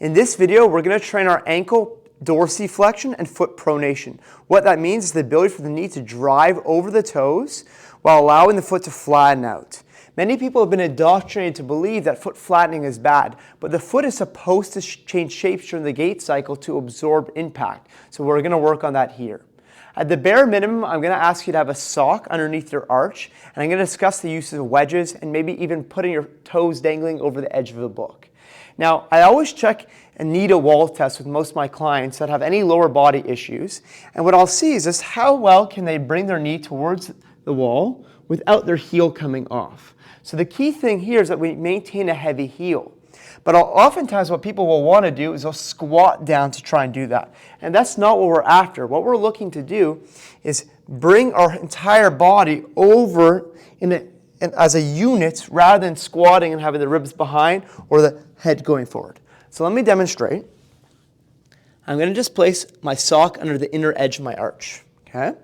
In this video, we're going to train our ankle dorsiflexion and foot pronation. What that means is the ability for the knee to drive over the toes while allowing the foot to flatten out. Many people have been indoctrinated to believe that foot flattening is bad, but the foot is supposed to change shapes during the gait cycle to absorb impact. So we're going to work on that here. At the bare minimum, I'm going to ask you to have a sock underneath your arch, and I'm going to discuss the use of wedges and maybe even putting your toes dangling over the edge of the book. Now, I always check a knee to wall test with most of my clients that have any lower body issues, and what I'll see is just how well can they bring their knee towards the wall without their heel coming off. So the key thing here is that we maintain a heavy heel. But oftentimes what people will want to do is they'll squat down to try and do that. And that's not what we're after. What we're looking to do is bring our entire body over as a unit rather than squatting and having the ribs behind or the head going forward. So let me demonstrate. I'm going to just place my sock under the inner edge of my arch. Okay? And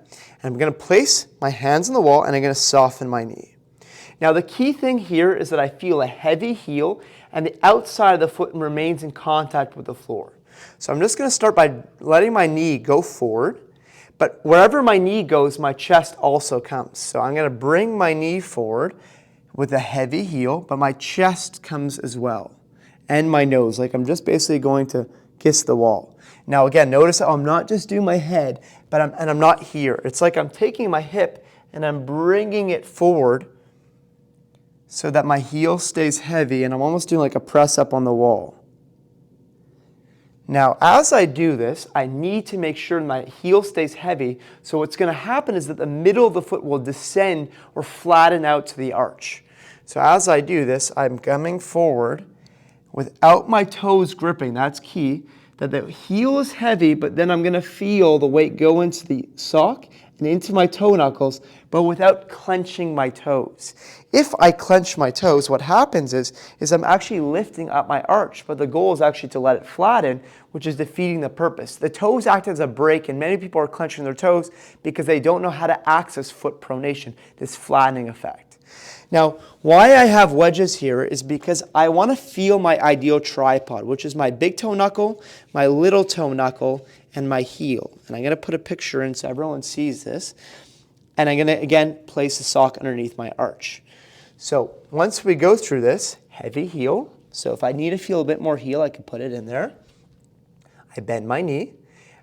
I'm going to place my hands on the wall and I'm going to soften my knee. Now the key thing here is that I feel a heavy heel and the outside of the foot remains in contact with the floor. So I'm just going to start by letting my knee go forward, but wherever my knee goes, my chest also comes. So I'm going to bring my knee forward with a heavy heel, but my chest comes as well, and my nose, like I'm just basically going to kiss the wall. Now again, notice how I'm not just doing my head, but I'm not here. It's like I'm taking my hip and I'm bringing it forward so that my heel stays heavy, and I'm almost doing like a press up on the wall. Now, as I do this, I need to make sure my heel stays heavy, so what's going to happen is that the middle of the foot will descend or flatten out to the arch. So as I do this, I'm coming forward without my toes gripping. That's key, that the heel is heavy, but then I'm going to feel the weight go into the sock and into my toe knuckles, but without clenching my toes. If I clench my toes, what happens is I'm actually lifting up my arch, but the goal is actually to let it flatten, which is defeating the purpose. The toes act as a brake, and many people are clenching their toes because they don't know how to access foot pronation, this flattening effect. Now, why I have wedges here is because I want to feel my ideal tripod, which is my big toe knuckle, my little toe knuckle, and my heel. And I'm going to put a picture in so everyone sees this. And I'm going to, again, place the sock underneath my arch. So once we go through this, heavy heel. So if I need to feel a bit more heel, I can put it in there. I bend my knee.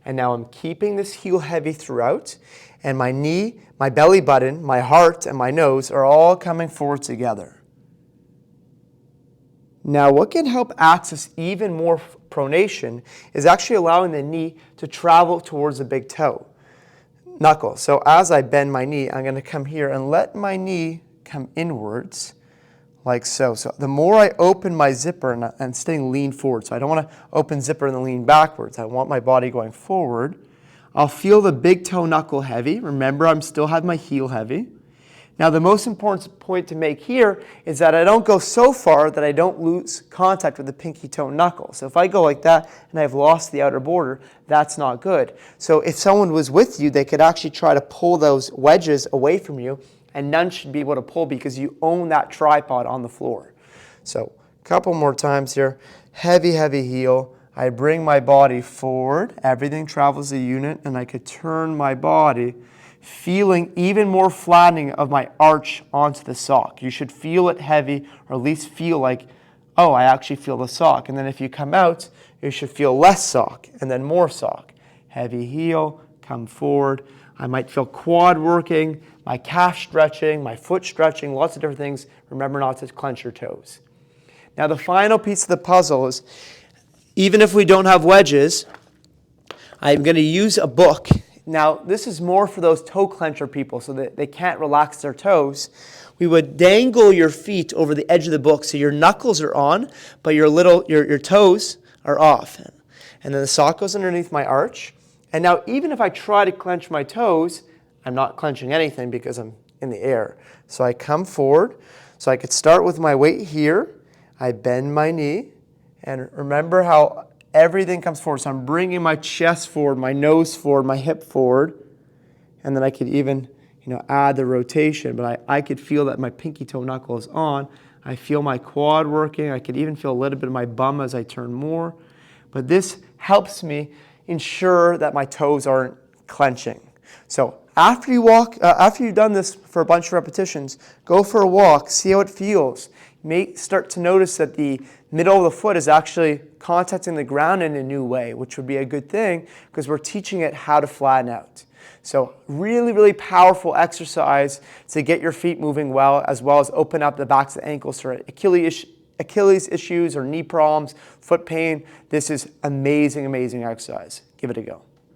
And now I'm keeping this heel heavy throughout. And my knee, my belly button, my heart, and my nose are all coming forward together. Now, what can help access even more pronation is actually allowing the knee to travel towards the big toe knuckle. So as I bend my knee, I'm going to come here and let my knee come inwards like so. So the more I open my zipper and staying lean forward, so I don't want to open zipper and then lean backwards. I want my body going forward. I'll feel the big toe knuckle heavy. Remember, I'm still have my heel heavy. Now, the most important point to make here is that I don't go so far that I don't lose contact with the pinky toe knuckle. So if I go like that and I've lost the outer border, that's not good. So if someone was with you, they could actually try to pull those wedges away from you, and none should be able to pull because you own that tripod on the floor. So a couple more times here. Heavy, heavy heel. I bring my body forward. Everything travels a unit, and I could turn my body, feeling even more flattening of my arch onto the sock. You should feel it heavy, or at least feel like, oh, I actually feel the sock. And then if you come out, you should feel less sock, and then more sock. Heavy heel, come forward. I might feel quad working, my calf stretching, my foot stretching, lots of different things. Remember not to clench your toes. Now the final piece of the puzzle is, even if we don't have wedges, I'm going to use a book. Now, this is more for those toe clencher people so that they can't relax their toes. We would dangle your feet over the edge of the book so your knuckles are on, but your toes are off. And then the sock goes underneath my arch. And now, even if I try to clench my toes, I'm not clenching anything because I'm in the air. So I come forward. So I could start with my weight here. I bend my knee. And remember how everything comes forward. So I'm bringing my chest forward, my nose forward, my hip forward. And then I could even, add the rotation. But I could feel that my pinky toe knuckle is on. I feel my quad working. I could even feel a little bit of my bum as I turn more. but this helps me ensure that my toes aren't clenching. So after you've done this for a bunch of repetitions, go for a walk, see how it feels. You may start to notice that the middle of the foot is actually contacting the ground in a new way, which would be a good thing because we're teaching it how to flatten out. So really, really powerful exercise to get your feet moving well as open up the backs of the ankles for Achilles issues or knee problems, foot pain. This is amazing, amazing exercise. Give it a go.